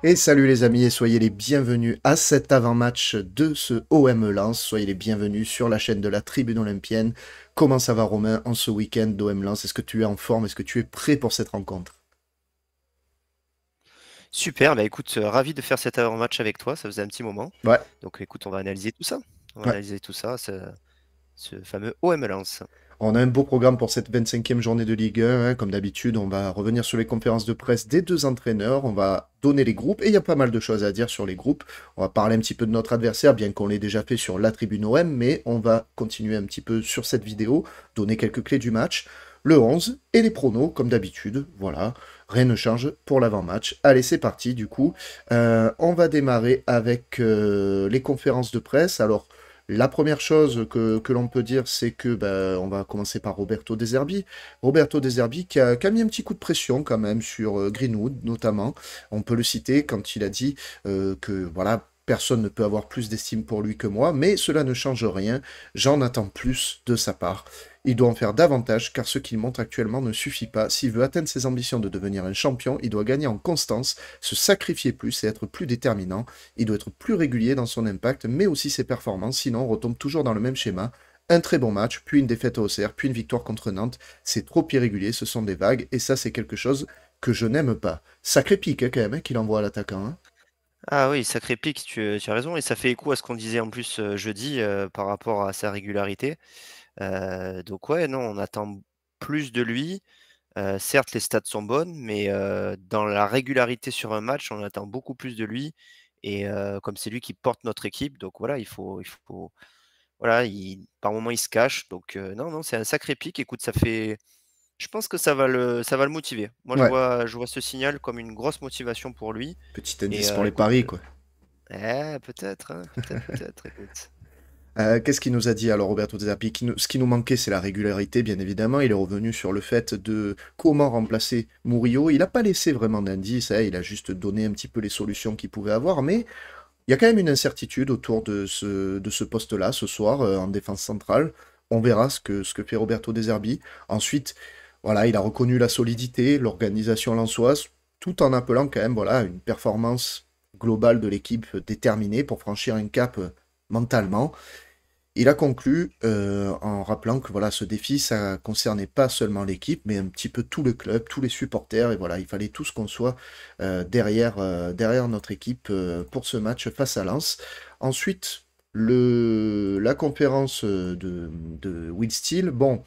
Et salut les amis et soyez les bienvenus à cet avant-match de ce OM Lens. Soyez les bienvenus sur la chaîne de la Tribune Olympienne. Comment ça va Romain en ce week-end d'OM Lens? Est-ce que tu es en forme? Est-ce que tu es prêt pour cette rencontre? Super, bah écoute, ravi de faire cet avant-match avec toi, ça faisait un petit moment. Ouais, Donc écoute, on va analyser tout ça. On va ouais. analyser tout ça, ce fameux OM Lens. On a un beau programme pour cette 25e journée de Ligue 1, hein. Comme d'habitude, on va revenir sur les conférences de presse des deux entraîneurs, on va donner les groupes, et il y a pas mal de choses à dire sur les groupes. On va parler un petit peu de notre adversaire, bien qu'on l'ait déjà fait sur la tribune OM, mais on va continuer un petit peu sur cette vidéo, donner quelques clés du match, le 11 et les pronos, comme d'habitude. Voilà, rien ne change pour l'avant-match. Allez, c'est parti, du coup. On va démarrer avec les conférences de presse. Alors, la première chose que l'on peut dire, c'est que on va commencer par Roberto De Zerbi. Roberto De Zerbi qui a mis un petit coup de pression quand même sur Greenwood notamment. On peut le citer quand il a dit que voilà, personne ne peut avoir plus d'estime pour lui que moi, mais cela ne change rien. J'en attends plus de sa part. Il doit en faire davantage car ce qu'il montre actuellement ne suffit pas. S'il veut atteindre ses ambitions de devenir un champion, il doit gagner en constance, se sacrifier plus et être plus déterminant. Il doit être plus régulier dans son impact, mais aussi ses performances, sinon on retombe toujours dans le même schéma. Un très bon match, puis une défaite au Auxerre, puis une victoire contre Nantes. C'est trop irrégulier, ce sont des vagues, et ça c'est quelque chose que je n'aime pas. Sacré pic hein, quand même, hein, qu'il envoie à l'attaquant. Hein. Ah oui, sacré pic, tu as raison, et ça fait écho à ce qu'on disait en plus jeudi par rapport à sa régularité. Donc ouais, non, on attend plus de lui. Certes, les stats sont bonnes, mais dans la régularité sur un match, on attend beaucoup plus de lui. Et comme c'est lui qui porte notre équipe, donc voilà, il faut voilà, par moment, il se cache. Donc, non, non, c'est un sacré pic. Écoute, je pense que ça va le motiver. Moi, je Ouais, vois, je vois ce signal comme une grosse motivation pour lui. petit Et indice pour les écoute, paris, quoi. peut-être, hein, peut-être, écoute. Qu'est-ce qu'il nous a dit alors Roberto De Zerbi? Ce qui nous manquait, c'est la régularité, bien évidemment. Il est revenu sur le fait de comment remplacer Murillo. Il n'a pas laissé vraiment d'indices, hein, il a juste donné un petit peu les solutions qu'il pouvait avoir, mais il y a quand même une incertitude autour de ce poste-là ce soir en défense centrale. On verra ce que fait Roberto De Zerbi. Ensuite, voilà, il a reconnu la solidité, l'organisation lensoise, tout en appelant quand même voilà, une performance globale de l'équipe déterminée pour franchir un cap mentalement. Il a conclu en rappelant que voilà, ce défi, ça concernait pas seulement l'équipe, mais un petit peu tout le club, tous les supporters, et voilà, il fallait tous qu'on soit derrière notre équipe pour ce match face à Lens. Ensuite, la conférence de Will Steele, bon,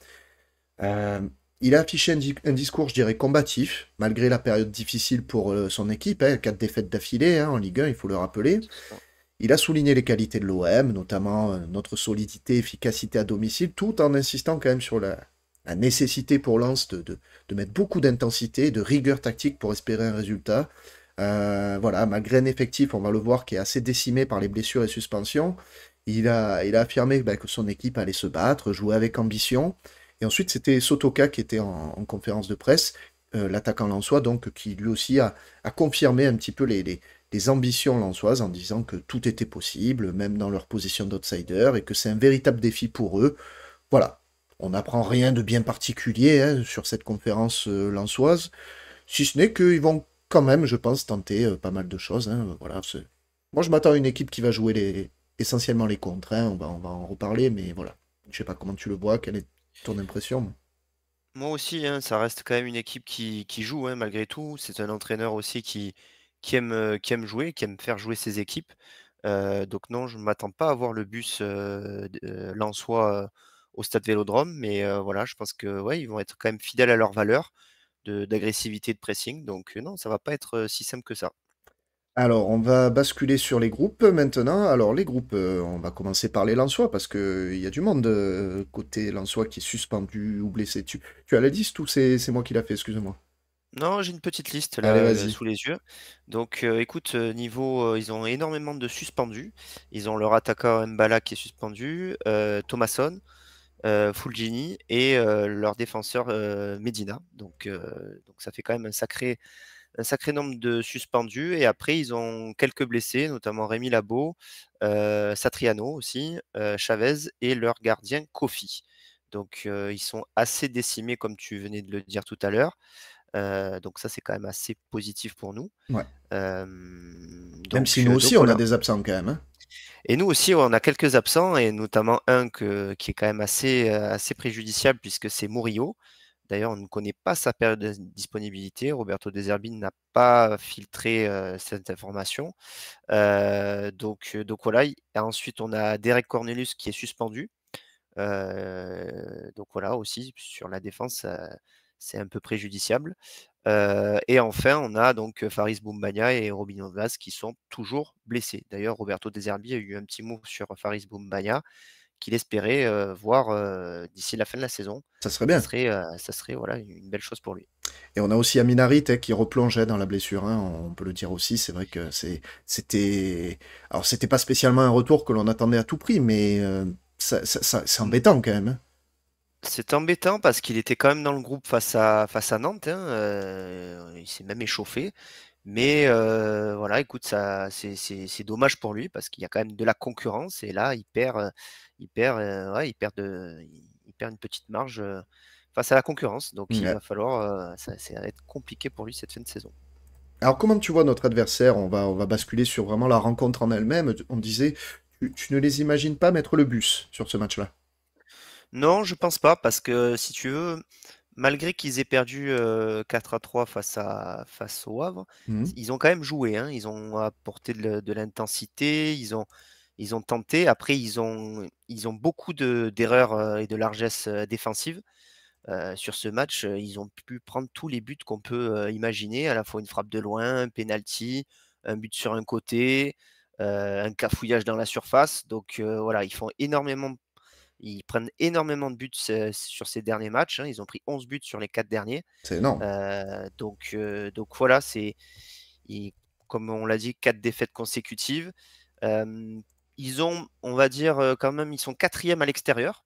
euh, il a affiché un discours, je dirais, combatif, malgré la période difficile pour son équipe, hein, 4 défaites d'affilée hein, en Ligue 1, il faut le rappeler. Il a souligné les qualités de l'OM, notamment notre solidité, efficacité à domicile, tout en insistant quand même sur la nécessité pour Lens de mettre beaucoup d'intensité, de rigueur tactique pour espérer un résultat. Voilà, malgré un effectif, on va le voir, qui est assez décimé par les blessures et suspensions, il a affirmé que son équipe allait se battre, jouer avec ambition. Et ensuite, c'était Sotoka qui était en conférence de presse, l'attaquant lensois, donc qui lui aussi a confirmé un petit peu les ambitions lensoises en disant que tout était possible, même dans leur position d'outsider, et que c'est un véritable défi pour eux. Voilà, on n'apprend rien de bien particulier hein, sur cette conférence lensoise, si ce n'est qu'ils vont quand même, je pense, tenter pas mal de choses. Hein, voilà, moi, je m'attends à une équipe qui va jouer essentiellement les contres. Hein, on va en reparler, mais voilà. Je sais pas comment tu le vois, quelle est ton impression? Moi aussi, hein, ça reste quand même une équipe qui joue, hein, malgré tout. C'est un entraîneur aussi qui aime jouer, qui aime faire jouer ses équipes. Donc non, je ne m'attends pas à voir le bus lensois au stade Vélodrome, mais voilà, je pense que ouais, ils vont être quand même fidèles à leurs valeurs d'agressivité, de pressing. Donc non, ça va pas être si simple que ça. Alors, on va basculer sur les groupes maintenant. Alors, les groupes, on va commencer par les Lensois parce que il y a du monde côté Lensois qui est suspendu ou blessé. Tu as la liste ou c'est moi qui l'a fait, excuse-moi. Non, j'ai une petite liste Allez, là vas-y. sous les yeux. Donc, écoute, niveau, ils ont énormément de suspendus. Ils ont leur attaquant Mbala qui est suspendu, Thomasson, Fulgini et leur défenseur Medina. Donc ça fait quand même un sacré nombre de suspendus. Et après, ils ont quelques blessés, notamment Rémi Labo, Satriano aussi, Chavez et leur gardien Kofi. Donc ils sont assez décimés, comme tu venais de le dire tout à l'heure. Donc ça, c'est quand même assez positif pour nous. Ouais. Même si Donc, nous euh, aussi, donc on a voilà. des absents quand même, hein. Et nous aussi, ouais, on a quelques absents et notamment un qui est quand même assez préjudiciable puisque c'est Murillo. D'ailleurs, on ne connaît pas sa période de disponibilité. Roberto De Zerbi n'a pas filtré cette information. Donc voilà. Et ensuite, on a Derek Cornelius qui est suspendu. Donc voilà aussi sur la défense, c'est un peu préjudiciable. Et enfin, on a donc Faris Boumbagna et Robinho Vaz qui sont toujours blessés. D'ailleurs, Roberto De Zerbi a eu un petit mot sur Faris Boumbagna qu'il espérait voir d'ici la fin de la saison. Ça serait bien. Ça serait voilà, une belle chose pour lui. Et on a aussi Aminarit qui replongeait dans la blessure, hein, on peut le dire aussi. C'est vrai que c'était. Alors, c'était pas spécialement un retour que l'on attendait à tout prix, mais c'est embêtant quand même, hein. C'est embêtant parce qu'il était quand même dans le groupe face à Nantes, hein, il s'est même échauffé. Mais voilà, écoute, c'est dommage pour lui parce qu'il y a quand même de la concurrence et là, ouais, il perd une petite marge face à la concurrence. Donc il Ouais. va falloir, ça va être compliqué pour lui cette fin de saison. Alors, comment tu vois notre adversaire? On va basculer sur vraiment la rencontre en elle-même. On disait, tu ne les imagines pas mettre le bus sur ce match-là. Non, je pense pas parce que si tu veux, malgré qu'ils aient perdu 4-3 face au Havre, Mhm. ils ont quand même joué, hein. Ils ont apporté de l'intensité, ils ont tenté. Après, ils ont beaucoup d'erreurs et de largesses défensives. Sur ce match, ils ont pu prendre tous les buts qu'on peut imaginer, à la fois une frappe de loin, un penalty, un but sur un côté, un cafouillage dans la surface. Donc voilà, ils prennent énormément de buts sur ces derniers matchs, hein. Ils ont pris 11 buts sur les 4 derniers. C'est énorme. Donc voilà, ils comme on l'a dit, 4 défaites consécutives. Hem, Ils ont, on va dire, quand même, ils sont 4e à l'extérieur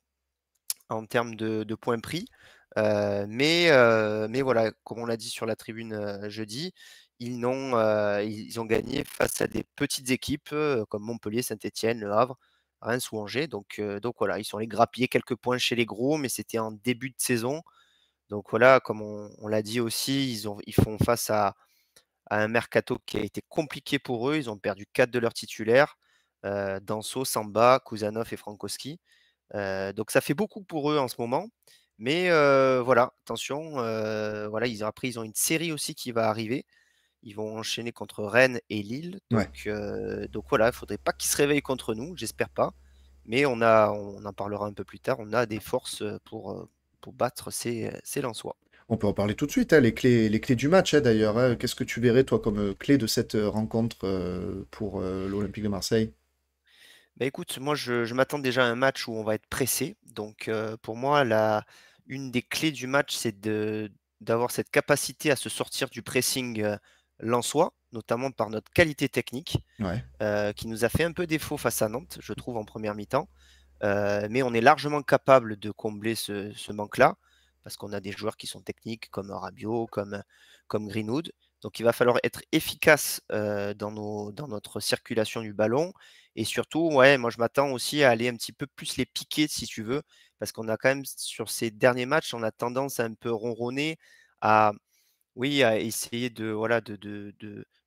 en termes de points pris. Mais voilà, comme on l'a dit sur la tribune, jeudi, ils ont gagné face à des petites équipes, comme Montpellier, Saint-Étienne, Le Havre, Reims ou Angers. Donc voilà, ils sont allés grappiller quelques points chez les gros, mais c'était en début de saison. Donc voilà, comme on l'a dit aussi, ils font face à un mercato qui a été compliqué pour eux. Ils ont perdu 4 de leurs titulaires, Danso, Samba, Kuzanov et Frankowski. Donc ça fait beaucoup pour eux en ce moment. Mais voilà, attention, voilà, après ils ont une série aussi qui va arriver. Ils vont enchaîner contre Rennes et Lille. Ouais. Donc voilà, il ne faudrait pas qu'ils se réveillent contre nous, j'espère pas. Mais on en parlera un peu plus tard, on a des forces pour battre ces Lensois. On peut en parler tout de suite, hein, les clés du match, hein, d'ailleurs, hein. Qu'est-ce que tu verrais, toi, comme clé de cette rencontre pour l'Olympique de Marseille? Bah, écoute, moi je m'attends déjà à un match où on va être pressé. Donc pour moi, une des clés du match, c'est d'avoir cette capacité à se sortir du pressing lensois, notamment par notre qualité technique, Ouais. qui nous a fait un peu défaut face à Nantes, je trouve, en première mi-temps. Mais on est largement capable de combler ce manque-là, parce qu'on a des joueurs qui sont techniques, comme Rabiot, comme Greenwood. Donc il va falloir être efficace dans notre circulation du ballon. Et surtout, ouais, moi je m'attends aussi à aller un petit peu plus les piquer, si tu veux, parce qu'on a quand même, sur ces derniers matchs, on a tendance à un peu ronronner, à, oui, à essayer voilà,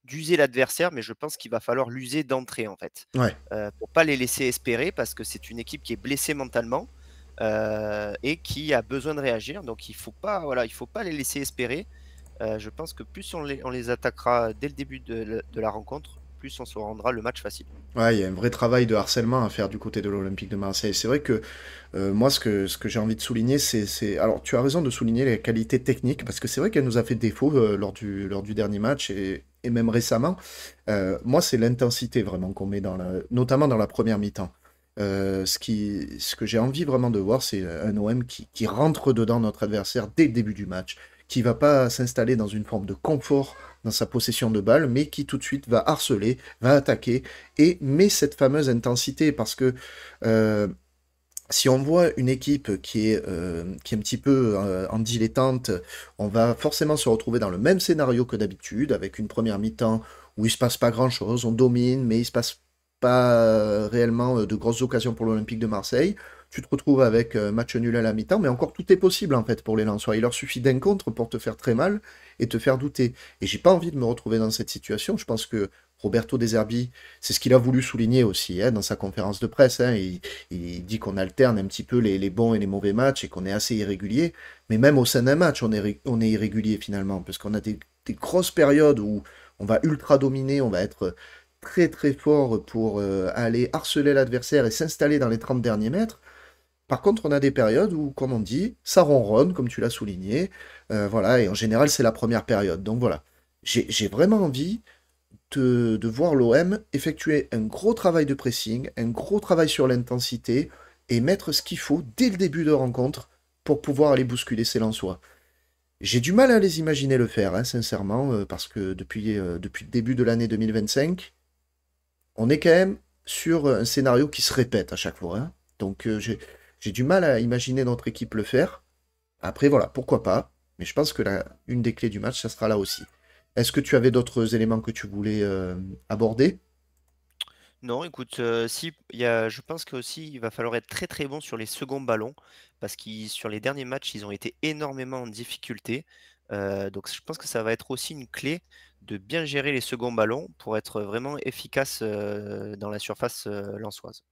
d'user l'adversaire, mais je pense qu'il va falloir l'user d'entrée, en fait, Ouais. pour pas les laisser espérer, parce que c'est une équipe qui est blessée mentalement et qui a besoin de réagir. Donc il faut pas, voilà, il faut pas les laisser espérer. Je pense que plus on les attaquera dès le début de la rencontre, plus on se rendra le match facile. Ouais, il y a un vrai travail de harcèlement à faire du côté de l'Olympique de Marseille. C'est vrai que moi, ce que j'ai envie de souligner, Alors, tu as raison de souligner les qualités techniques, parce que c'est vrai qu'elle nous a fait défaut lors du dernier match et même récemment. Moi, c'est l'intensité vraiment qu'on met notamment dans la première mi-temps. Ce que j'ai envie vraiment de voir, c'est un OM qui rentre dedans notre adversaire dès le début du match, qui va pas s'installer dans une forme de confort dans sa possession de balle, mais qui tout de suite va harceler, va attaquer et met cette fameuse intensité parce que euh, si on voit une équipe qui est un petit peu en dilettante, on va forcément se retrouver dans le même scénario que d'habitude, avec une première mi-temps où il se passe pas grand-chose, on domine, mais il se passe pas réellement de grosses occasions pour l'Olympique de Marseille. tu te retrouves avec match nul à la mi-temps, mais encore tout est possible en fait pour les Lensois. Il leur suffit d'un contre pour te faire très mal et te faire douter. Et j'ai pas envie de me retrouver dans cette situation. Je pense que Roberto De Zerbi, c'est ce qu'il a voulu souligner aussi dans sa conférence de presse. Il dit qu'on alterne un petit peu les bons et les mauvais matchs et qu'on est assez irrégulier. Mais même au sein d'un match, on est irrégulier finalement, parce qu'on a des grosses périodes où on va ultra dominer, on va être très très fort pour aller harceler l'adversaire et s'installer dans les 30 derniers mètres. Par contre, on a des périodes où, comme on dit, ça ronronne, comme tu l'as souligné. Voilà, et en général, c'est la première période. Donc voilà, j'ai vraiment envie de voir l'OM effectuer un gros travail de pressing, un gros travail sur l'intensité, et mettre ce qu'il faut dès le début de rencontre pour pouvoir aller bousculer ces Lensois. J'ai du mal à les imaginer le faire, sincèrement, parce que depuis le début de l'année 2025, on est quand même sur un scénario qui se répète à chaque fois. Donc j'ai du mal à imaginer notre équipe le faire. Après, voilà, pourquoi pas. Mais je pense que une des clés du match, ça sera là aussi. Est-ce que tu avais d'autres éléments que tu voulais aborder? Non, écoute, si, je pense qu'aussi, il va falloir être très très bon sur les seconds ballons, parce que sur les derniers matchs, ils ont été énormément en difficulté. Donc je pense que ça va être aussi une clé de bien gérer les seconds ballons pour être vraiment efficace dans la surface lensoise.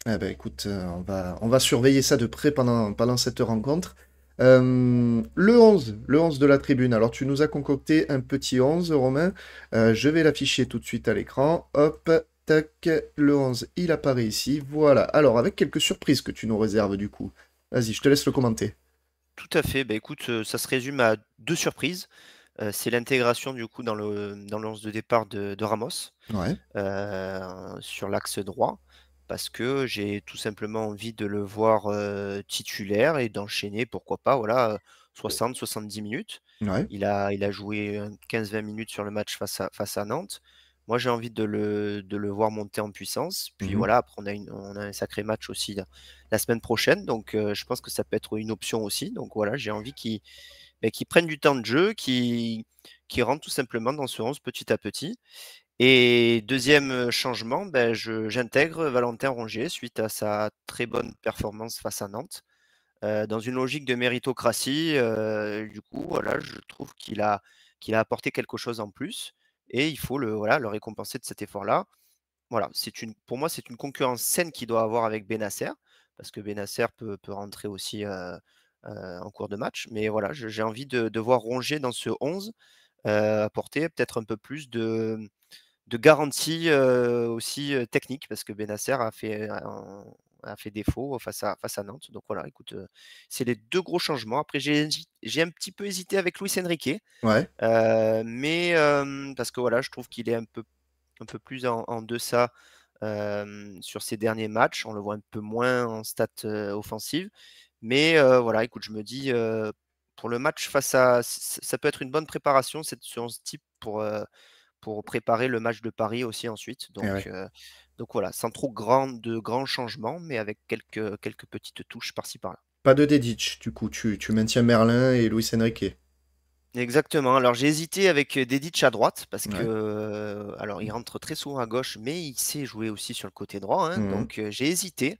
Eh ben, écoute, on va surveiller ça de près pendant cette rencontre. Le 11 de la tribune. Alors, tu nous as concocté un petit 11, Romain. Je vais l'afficher tout de suite à l'écran. Hop, tac, le 11, il apparaît ici. Voilà. Alors, avec quelques surprises que tu nous réserves du coup. Vas-y, je te laisse le commenter. Tout à fait. Bah, écoute, ça se résume à 2 surprises. C'est l'intégration du coup dans le 11 de départ de Ramos, Ouais. sur l'axe droit, parce que j'ai tout simplement envie de le voir, titulaire et d'enchaîner pourquoi pas, voilà, 60-70 minutes. Ouais. Il a joué, 15-20 minutes sur le match face à Nantes. Moi, j'ai envie de le voir monter en puissance. Puis Mhm. voilà, après on a un sacré match aussi la semaine prochaine, donc je pense que ça peut être une option aussi. Donc voilà, j'ai envie qu'il prenne du temps de jeu, qu'il rentre tout simplement dans ce 11 petit à petit. Et deuxième changement, j'intègre Valentin Rongier suite à sa très bonne performance face à Nantes. Dans une logique de méritocratie, du coup, voilà, je trouve qu'il a apporté quelque chose en plus et il faut le récompenser de cet effort-là. Voilà, pour moi, c'est une concurrence saine qu'il doit avoir avec Bennacer, parce que Bennacer peut rentrer aussi, en cours de match. Mais voilà, j'ai envie de voir Rongier dans ce 11, apporter peut-être un peu plus de garantie, aussi, technique, parce que Bennacer a fait défaut face à Nantes. Donc voilà, écoute, c'est les 2 gros changements. Après j'ai un petit peu hésité avec Luis Enrique, Ouais. mais parce que voilà, je trouve qu'il est un peu plus en deçà, sur ses derniers matchs. On le voit un peu moins en stats, offensives. Mais voilà, écoute, je me dis, pour le match face à ça peut être une bonne préparation, ce 11 type pour préparer le match de Paris aussi ensuite. Eh Donc ouais. voilà, sans trop de grands changements, mais avec quelques petites touches par-ci par-là. Pas de Dedic, du coup. Tu maintiens Merlin et Luis Enrique. Exactement. Alors j'ai hésité avec, Dedic à droite parce que, Ouais. alors il rentre très souvent à gauche, mais il sait jouer aussi sur le côté droit, hein, Mhm. donc j'ai hésité.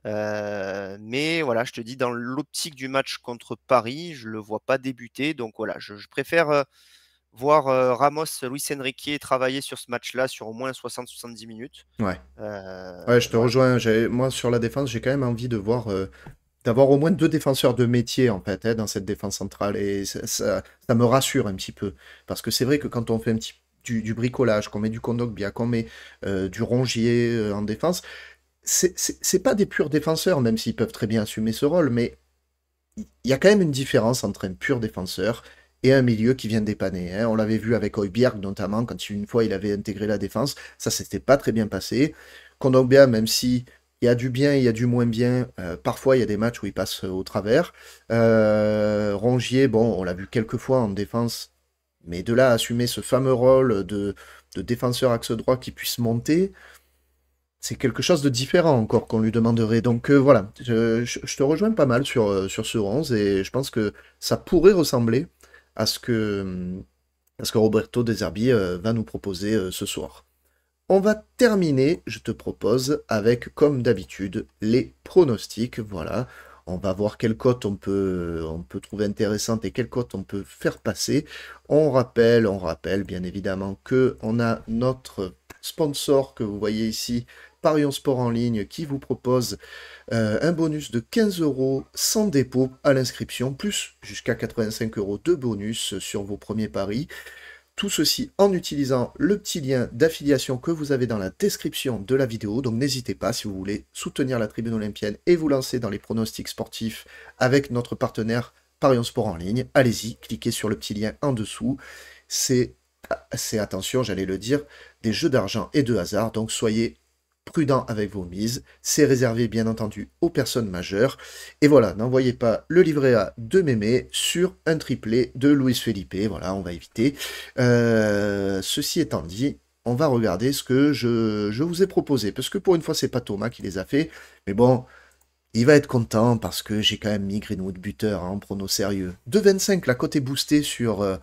Mais voilà, je te dis dans l'optique du match contre Paris, je le vois pas débuter, donc voilà, je préfère, voir, Ramos, Luis Enrique travailler sur ce match-là sur au moins 60-70 minutes. Ouais. Ouais, je te Voilà. rejoins. Moi, sur la défense, j'ai quand même envie de voir, d'avoir au moins deux défenseurs de métier, en fait, dans cette défense centrale. Et ça me rassure un petit peu. Parce que c'est vrai que quand on fait du bricolage, qu'on met du Kondogbia, qu'on met du Rongier en défense, c'est pas des purs défenseurs, même s'ils peuvent très bien assumer ce rôle, mais il y a quand même une différence entre un pur défenseur et un milieu qui vient dépanner. On l'avait vu avec Højbjerg notamment, quand une fois il avait intégré la défense, ça s'était pas très bien passé. Kondogbia, même si il y a du bien, il y a du moins bien, parfois il y a des matchs où il passe au travers. Rongier, bon, on l'a vu quelques fois en défense, mais de là à assumer ce fameux rôle de défenseur axe droit qui puisse monter, c'est quelque chose de différent encore qu'on lui demanderait. Donc voilà, je te rejoins pas mal sur ce 11 et je pense que ça pourrait ressembler à ce que Roberto De Zerbi va nous proposer ce soir. On va terminer, je te propose, avec, comme d'habitude, les pronostics. Voilà. On va voir quelle cote on peut trouver intéressante et quelle cote on peut faire passer. On rappelle bien évidemment que on a notre sponsor que vous voyez ici, Parion Sport en ligne, qui vous propose un bonus de 15 euros sans dépôt à l'inscription, plus jusqu'à 85 euros de bonus sur vos premiers paris. Tout ceci en utilisant le petit lien d'affiliation que vous avez dans la description de la vidéo. Donc n'hésitez pas si vous voulez soutenir la Tribune Olympienne et vous lancer dans les pronostics sportifs avec notre partenaire Parion Sport en ligne. Allez-y, cliquez sur le petit lien en dessous. C'est, attention, j'allais le dire, des jeux d'argent et de hasard. Donc soyez prudent avec vos mises. C'est réservé bien entendu aux personnes majeures. Et voilà, n'envoyez pas le livret A de Mémé sur un triplé de Luis Felipe. Voilà, on va éviter. Ceci étant dit, on va regarder ce que je vous ai proposé. Parce que pour une fois, c'est pas Thomas qui les a fait. Mais bon, il va être content parce que j'ai quand même mis Greenwood buteur en prono sérieux. 2,25, la cote est boostée sur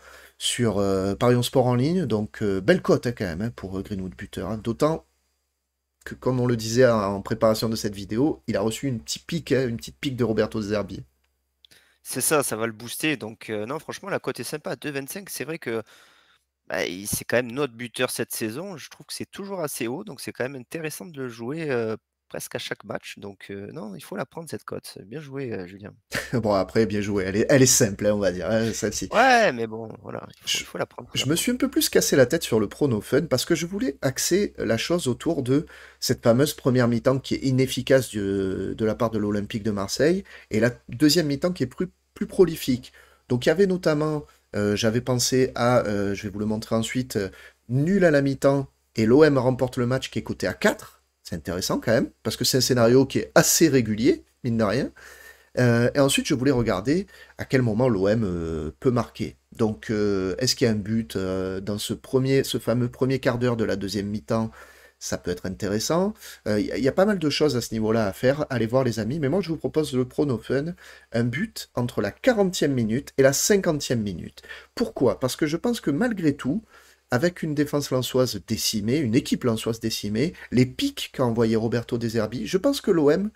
Parion Sport en ligne. Donc, belle cote quand même pour Greenwood buteur. D'autant que, comme on le disait en préparation de cette vidéo, il a reçu une petite pique de Roberto De Zerbi. C'est ça va le booster. Donc, non, franchement, la cote est sympa. 2,25, c'est vrai que c'est quand même notre buteur cette saison. Je trouve que c'est toujours assez haut. Donc, c'est quand même intéressant de le jouer presque à chaque match. Donc, non, il faut la prendre cette cote. Bien joué, Julien. Bon, après, bien joué. Elle est simple, on va dire, celle-ci. Ouais, mais bon, voilà, Je, il faut la prendre. je me suis un peu plus cassé la tête sur le prono fun parce que je voulais axer la chose autour de cette fameuse première mi-temps qui est inefficace de la part de l'Olympique de Marseille et la deuxième mi-temps qui est plus prolifique. Donc il y avait notamment, j'avais pensé à, je vais vous le montrer ensuite, nul à la mi-temps et l'OM remporte le match qui est coté à 4. C'est intéressant quand même parce que c'est un scénario qui est assez régulier, mine de rien. Et ensuite, je voulais regarder à quel moment l'OM peut marquer. Donc, est-ce qu'il y a un but dans ce fameux premier quart d'heure de la deuxième mi-temps? Ça peut être intéressant. Il y a pas mal de choses à ce niveau-là à faire. Allez voir les amis. Mais moi, je vous propose le prono fun. Un but entre la 40e minute et la 50e minute. Pourquoi? Parce que je pense que malgré tout, avec une défense lensoise décimée, une équipe lensoise décimée, les pics qu'a envoyé Roberto De Zerbi, je pense que l'OM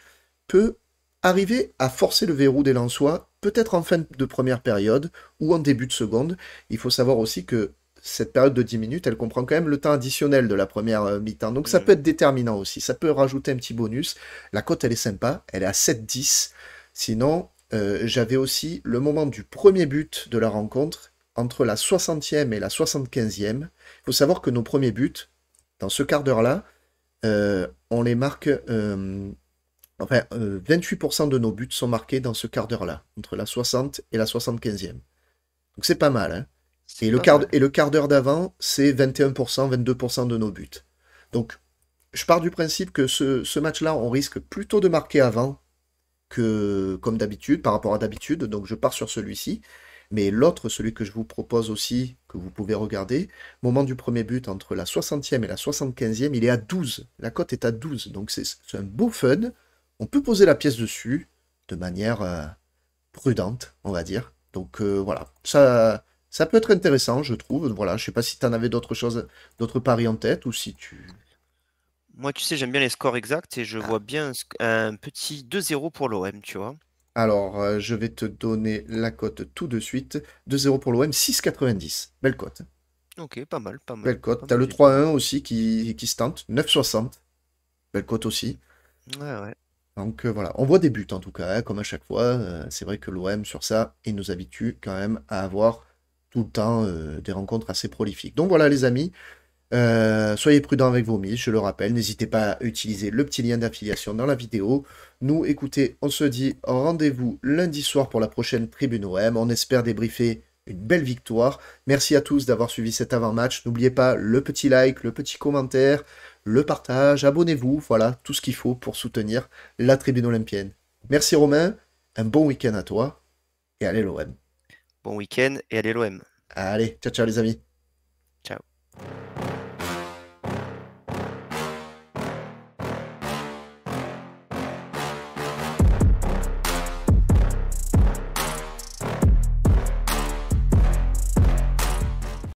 peut arriver à forcer le verrou des Lensois, peut-être en fin de première période ou en début de seconde. Il faut savoir aussi que cette période de 10 minutes, elle comprend quand même le temps additionnel de la première mi-temps. Donc ça peut être déterminant aussi. Ça peut rajouter un petit bonus. La cote, elle est sympa. Elle est à 7,10. Sinon, j'avais aussi le moment du premier but de la rencontre, entre la 60e et la 75e. Il faut savoir que nos premiers buts, dans ce quart d'heure-là, on les marque. Enfin, 28% de nos buts sont marqués dans ce quart d'heure-là, entre la 60 et la 75e. Donc c'est pas mal, hein. C'est pas mal. Et le quart d'heure d'avant, c'est 21%, 22% de nos buts. Donc, je pars du principe que ce match-là, on risque plutôt de marquer avant que comme d'habitude, par rapport à d'habitude. Donc, je pars sur celui-ci. Mais l'autre, celui que je vous propose aussi, que vous pouvez regarder, moment du premier but entre la 60e et la 75e, il est à 12. La cote est à 12. Donc, c'est un beau fun. On peut poser la pièce dessus de manière prudente, on va dire. Donc voilà, ça peut être intéressant, je trouve. Voilà, je sais pas si tu en avais d'autres choses, d'autres paris en tête ou si tu... Moi, tu sais, j'aime bien les scores exacts et je Ah. vois bien un petit 2-0 pour l'OM, tu vois. Alors, je vais te donner la cote tout de suite. 2-0 pour l'OM, 6,90. Belle cote. Ok, pas mal, pas mal. Belle cote. Pas T'as mal le du tout. 3-1 aussi qui se tente. 9,60. Belle cote aussi. Ouais, ouais. Donc voilà, on voit des buts en tout cas, hein, comme à chaque fois. C'est vrai que l'OM sur ça, il nous habitue quand même à avoir tout le temps des rencontres assez prolifiques. Donc voilà les amis, soyez prudents avec vos mises, je le rappelle. N'hésitez pas à utiliser le petit lien d'affiliation dans la vidéo. Nous, écoutez, on se dit rendez-vous lundi soir pour la prochaine Tribune OM. On espère débriefer une belle victoire. Merci à tous d'avoir suivi cet avant-match. N'oubliez pas le petit like, le petit commentaire, le partage, abonnez-vous, voilà, tout ce qu'il faut pour soutenir la Tribune Olympienne. Merci Romain, un bon week-end à toi, et allez l'OM. Bon week-end et allez l'OM. Allez, ciao ciao les amis. Ciao.